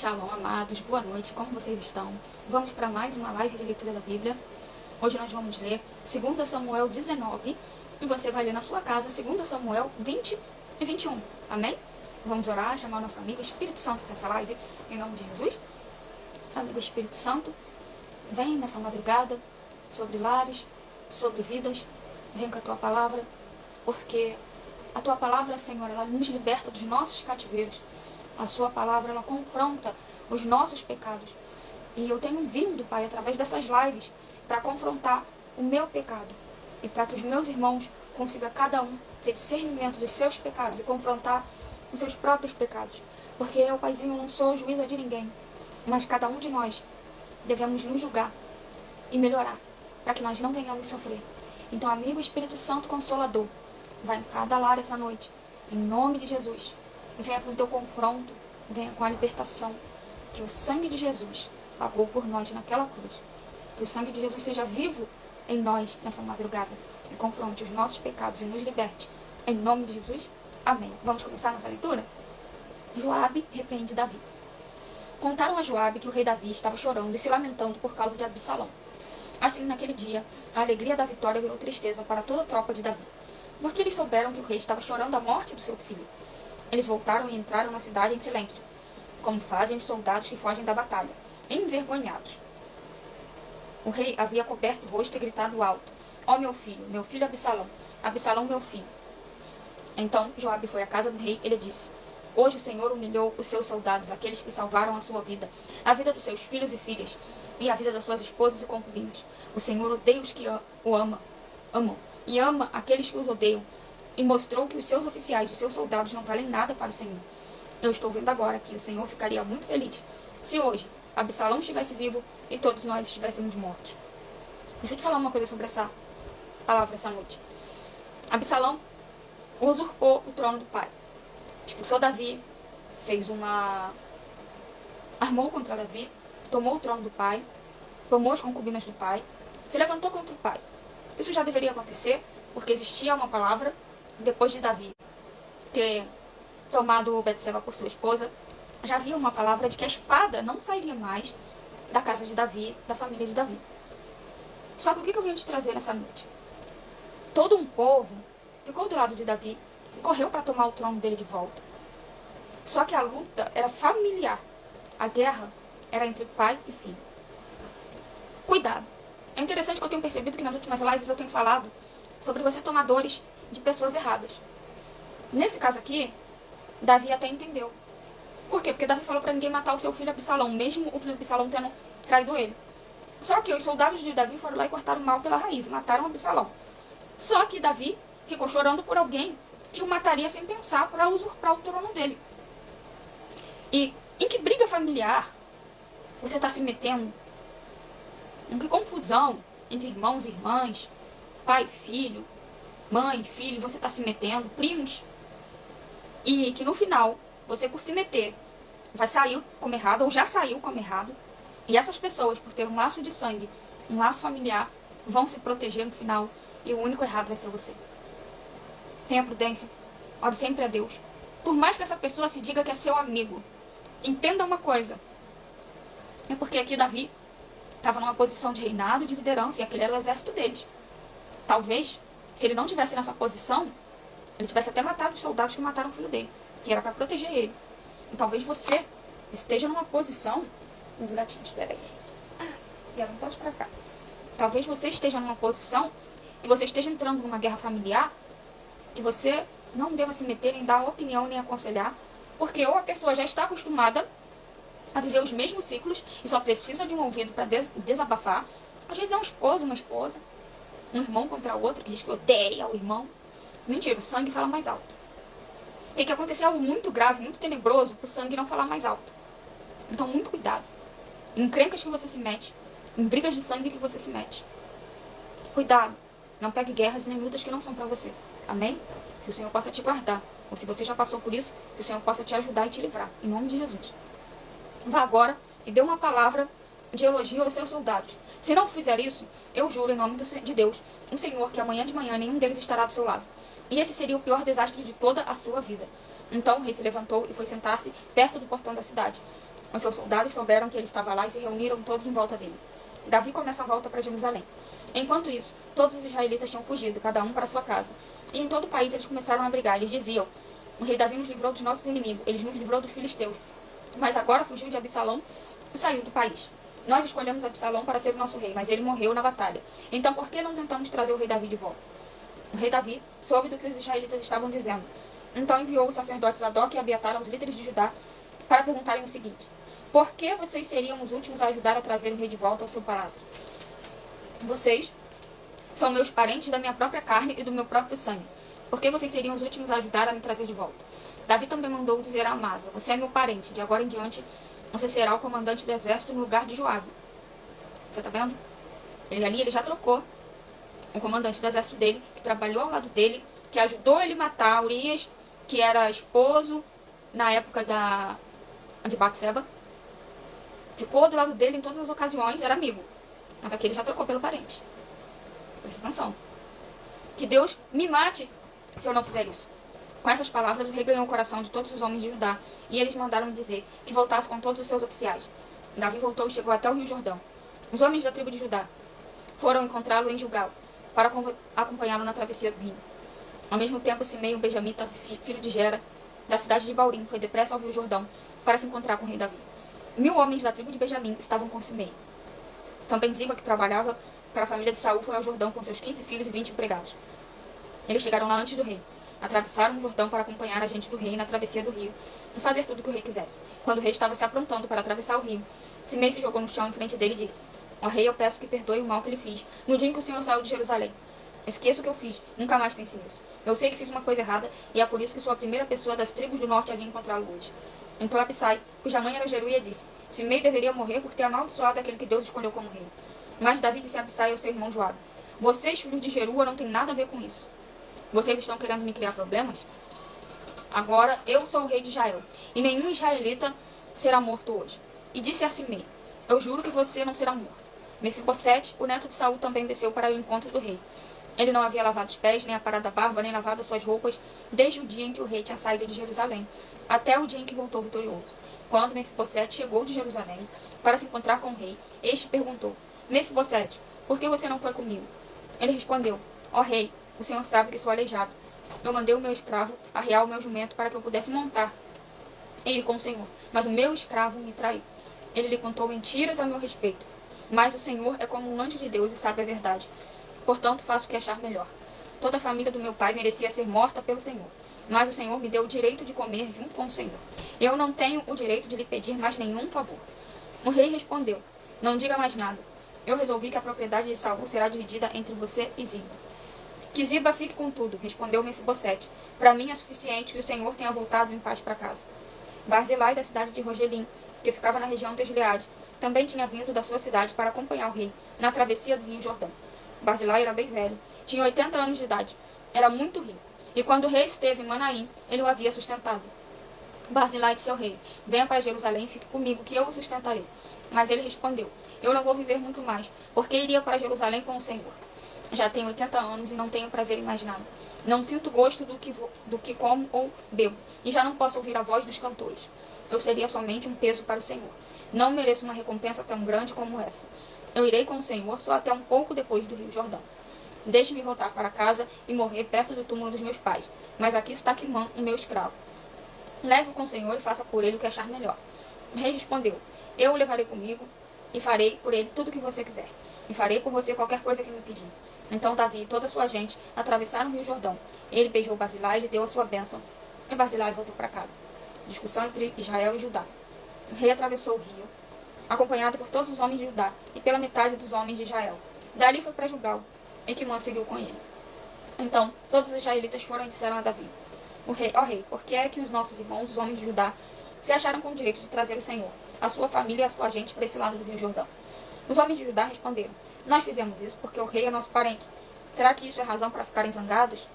Shalom, amados, boa noite, como vocês estão? Vamos para mais uma live de leitura da Bíblia. Hoje nós vamos ler 2 Samuel 19 e você vai ler na sua casa 2 Samuel 20 e 21, amém? Vamos orar, chamar o nosso amigo Espírito Santo para essa live, em nome de Jesus. Amigo Espírito Santo, vem nessa madrugada sobre lares, sobre vidas, vem com a tua palavra, porque a tua palavra, Senhor, ela nos liberta dos nossos cativeiros. A sua palavra, ela confronta os nossos pecados. E eu tenho vindo, Pai, através dessas lives, para confrontar o meu pecado. E para que os meus irmãos consigam cada um ter discernimento dos seus pecados e confrontar os seus próprios pecados. Porque eu, Paizinho, não sou juíza de ninguém. Mas cada um de nós devemos nos julgar e melhorar, para que nós não venhamos sofrer. Então, amigo Espírito Santo Consolador, vai em cada lar essa noite, em nome de Jesus. E venha com o teu confronto, venha com a libertação, que o sangue de Jesus pagou por nós naquela cruz. Que o sangue de Jesus seja vivo em nós nessa madrugada e confronte os nossos pecados e nos liberte. Em nome de Jesus, amém. Vamos começar nossa leitura? Joabe repreende Davi. Contaram a Joabe que o rei Davi estava chorando e se lamentando por causa de Absalão. Assim, naquele dia, a alegria da vitória virou tristeza para toda a tropa de Davi, porque eles souberam que o rei estava chorando a morte do seu filho. Eles voltaram e entraram na cidade em silêncio, como fazem os soldados que fogem da batalha, envergonhados. O rei havia coberto o rosto e gritado alto: ó meu filho Absalão, Absalão meu filho. Então Joabe foi à casa do rei e lhe disse: hoje o Senhor humilhou os seus soldados, aqueles que salvaram a sua vida, a vida dos seus filhos e filhas, e a vida das suas esposas e concubinas. O Senhor odeia os que o amam, e ama aqueles que os odeiam, e mostrou que os seus oficiais, os seus soldados não valem nada para o Senhor. Eu estou vendo agora que o Senhor ficaria muito feliz se hoje Absalão estivesse vivo e todos nós estivéssemos mortos. Deixa eu te falar uma coisa sobre essa palavra essa noite. Absalão usurpou o trono do pai. Expulsou Davi, armou contra Davi, tomou o trono do pai, tomou as concubinas do pai, se levantou contra o pai. Isso já deveria acontecer, porque existia uma palavra, depois de Davi ter tomado Betseba por sua esposa, já havia uma palavra de que a espada não sairia mais da casa de Davi, da família de Davi. Só que o que eu vim te trazer nessa noite? Todo um povo ficou do lado de Davi e correu para tomar o trono dele de volta. Só que a luta era familiar. A guerra era entre pai e filho. Cuidado. É interessante que eu tenho percebido que nas últimas lives eu tenho falado sobre você tomar dores de pessoas erradas. Nesse caso aqui, Davi até entendeu. Por quê? Porque Davi falou para ninguém matar o seu filho Absalão, mesmo o filho Absalão tendo traído ele. Só que os soldados de Davi foram lá e cortaram o mal pela raiz, mataram Absalão. Só que Davi ficou chorando por alguém que o mataria sem pensar para usurpar o trono dele. E em que briga familiar você está se metendo? Em que confusão entre irmãos e irmãs, pai e filho, mãe e filho, você está se metendo, primos? E que no final, você por se meter, vai sair como errado, ou já saiu como errado. E essas pessoas, por ter um laço de sangue, um laço familiar, vão se proteger no final. E o único errado vai ser você. Tenha prudência. Ore sempre a Deus. Por mais que essa pessoa se diga que é seu amigo, entenda uma coisa. É porque aqui Davi estava numa posição de reinado, de liderança, e aquele era o exército deles. Talvez, se ele não tivesse nessa posição, ele tivesse até matado os soldados que mataram o filho dele, que era para proteger ele. E talvez você esteja numa posição... Os gatinhos, peraí, gente. Vieram todos para cá. Talvez você esteja numa posição que você esteja entrando numa guerra familiar, que você não deva se meter nem dar opinião, nem aconselhar, porque ou a pessoa já está acostumada a viver os mesmos ciclos e só precisa de um ouvido para desabafar. Às vezes é um esposo, uma esposa, um irmão contra o outro, que diz que odeia o irmão. Mentira, o sangue fala mais alto. Tem que acontecer algo muito grave, muito tenebroso, para o sangue não falar mais alto. Então, muito cuidado. Em encrencas que você se mete, em brigas de sangue que você se mete. Cuidado. Não pegue guerras nem lutas que não são para você. Amém? Que o Senhor possa te guardar. Ou se você já passou por isso, que o Senhor possa te ajudar e te livrar. Em nome de Jesus. Vá agora e dê uma palavra de elogio aos seus soldados. Se não fizer isso, eu juro em nome de Deus, o Senhor, que amanhã de manhã nenhum deles estará do seu lado. E esse seria o pior desastre de toda a sua vida. Então o rei se levantou e foi sentar-se perto do portão da cidade. Os seus soldados souberam que ele estava lá e se reuniram todos em volta dele. Davi começa a volta para Jerusalém. Enquanto isso, todos os israelitas tinham fugido, cada um para sua casa. E em todo o país eles começaram a brigar. Eles diziam: o rei Davi nos livrou dos nossos inimigos, ele nos livrou dos filisteus. Mas agora fugiu de Absalão e saiu do país. Nós escolhemos Absalão para ser o nosso rei, mas ele morreu na batalha. Então por que não tentamos trazer o rei Davi de volta? O rei Davi soube do que os israelitas estavam dizendo. Então enviou os sacerdotes Zadok e Abiatar aos líderes de Judá para perguntarem o seguinte: por que vocês seriam os últimos a ajudar a trazer o rei de volta ao seu palácio? Vocês são meus parentes da minha própria carne e do meu próprio sangue. Por que vocês seriam os últimos a ajudar a me trazer de volta? Davi também mandou dizer a Amasa: você é meu parente, de agora em diante você será o comandante do exército no lugar de Joabe. Você tá vendo? Ele já trocou o comandante do exército dele, que trabalhou ao lado dele, que ajudou ele a matar Urias, que era esposo na época de Batseba. Ficou do lado dele em todas as ocasiões, era amigo. Mas aqui ele já trocou pelo parente. Presta atenção. Que Deus me mate se eu não fizer isso. Com essas palavras, o rei ganhou o coração de todos os homens de Judá, e eles mandaram dizer que voltasse com todos os seus oficiais. Davi voltou e chegou até o rio Jordão. Os homens da tribo de Judá foram encontrá-lo em Gilgal, para acompanhá-lo na travessia do rio. Ao mesmo tempo, Simei, o benjamita, filho de Gera, da cidade de Baurim, foi depressa ao rio Jordão para se encontrar com o rei Davi. 1000 homens da tribo de Benjamim estavam com Simei. Também Ziba, que trabalhava para a família de Saul, foi ao Jordão com seus 15 filhos e 20 empregados. Eles chegaram lá antes do rei. Atravessaram o Jordão para acompanhar a gente do rei na travessia do rio e fazer tudo o que o rei quisesse. Quando o rei estava se aprontando para atravessar o rio, Simei se jogou no chão em frente dele e disse: ó rei, eu peço que perdoe o mal que lhe fiz no dia em que o senhor saiu de Jerusalém. Esqueça o que eu fiz, nunca mais pense nisso. Eu sei que fiz uma coisa errada e é por isso que sou a primeira pessoa das tribos do norte a vir encontrá-lo hoje. Então Abissai, cuja mãe era Zeruia, disse: Simei deveria morrer por ter amaldiçoado aquele que Deus escolheu como rei. Mas Davi disse a Abissai e ao seu irmão Joabe: vocês, filhos de Zeruia, não têm nada a ver com isso. Vocês estão querendo me criar problemas? Agora eu sou o rei de Israel, e nenhum israelita será morto hoje. E disse a Simei: eu juro que você não será morto. Mefibosete, o neto de Saul, também desceu para o encontro do rei. Ele não havia lavado os pés, nem aparado a barba, nem lavado as suas roupas, desde o dia em que o rei tinha saído de Jerusalém, até o dia em que voltou vitorioso. Quando Mefibosete chegou de Jerusalém para se encontrar com o rei, este perguntou: Mefibosete, por que você não foi comigo? Ele respondeu: ó rei, o senhor sabe que sou aleijado. Eu mandei o meu escravo arrear o meu jumento para que eu pudesse montar ele com o senhor, mas o meu escravo me traiu. Ele lhe contou mentiras a meu respeito. Mas o Senhor é como um anjo de Deus e sabe a verdade. Portanto, faço o que achar melhor. Toda a família do meu pai merecia ser morta pelo Senhor. Mas o Senhor me deu o direito de comer junto com o Senhor. Eu não tenho o direito de lhe pedir mais nenhum favor. O rei respondeu: não diga mais nada. Eu resolvi que a propriedade de Saul será dividida entre você e Ziba. Que Ziba fique com tudo, respondeu Mefibosete. Para mim é suficiente que o Senhor tenha voltado em paz para casa. Barzilai, da cidade de Rogelim, que ficava na região de Gileade, também tinha vindo da sua cidade para acompanhar o rei na travessia do rio Jordão. Barzilai era bem velho, tinha 80 anos de idade, era muito rico, e quando o rei esteve em Manaim, ele o havia sustentado. Barzilai disse ao rei: venha para Jerusalém e fique comigo, que eu o sustentarei. Mas ele respondeu: eu não vou viver muito mais, porque iria para Jerusalém com o Senhor. Já tenho 80 anos e não tenho prazer em mais nada. Não sinto gosto do que como ou bebo, e já não posso ouvir a voz dos cantores. Eu seria somente um peso para o Senhor. Não mereço uma recompensa tão grande como essa. Eu irei com o Senhor só até um pouco depois do rio Jordão. Deixe-me voltar para casa e morrer perto do túmulo dos meus pais. Mas aqui está Quimã, o meu escravo. Leve-o com o Senhor e faça por ele o que achar melhor. O rei respondeu: eu o levarei comigo e farei por ele tudo o que você quiser. E farei por você qualquer coisa que me pedir. Então Davi e toda a sua gente atravessaram o rio Jordão. Ele beijou Barzilai e lhe deu a sua bênção. E Barzilai voltou para casa. Discussão entre Israel e Judá. O rei atravessou o rio, acompanhado por todos os homens de Judá e pela metade dos homens de Israel. Dali foi para Gilgal, e Quimã seguiu com ele. Então todos os israelitas foram e disseram a Davi: ó rei, por que é que os nossos irmãos, os homens de Judá, se acharam com o direito de trazer o Senhor, a sua família e a sua gente para esse lado do rio Jordão? Os homens de Judá responderam: nós fizemos isso porque o rei é nosso parente. Será que isso é razão para ficarem zangados?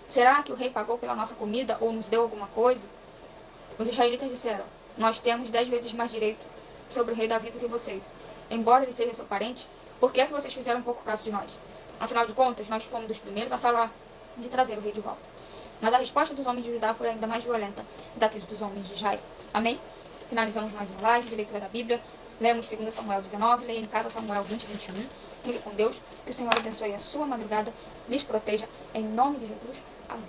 Será que o rei pagou pela nossa comida ou nos deu alguma coisa? Os israelitas disseram: nós temos 10 vezes mais direito sobre o rei Davi do que vocês. Embora ele seja seu parente, por que é que vocês fizeram pouco caso de nós? Afinal de contas, nós fomos dos primeiros a falar de trazer o rei de volta. Mas a resposta dos homens de Judá foi ainda mais violenta daqueles dos homens de Israel. Amém? Finalizamos mais uma live de leitura da Bíblia. Lemos 2 Samuel 19, leia em casa Samuel 20 e 21. Fique com Deus, que o Senhor abençoe a sua madrugada, lhes proteja, em nome de Jesus. Amém.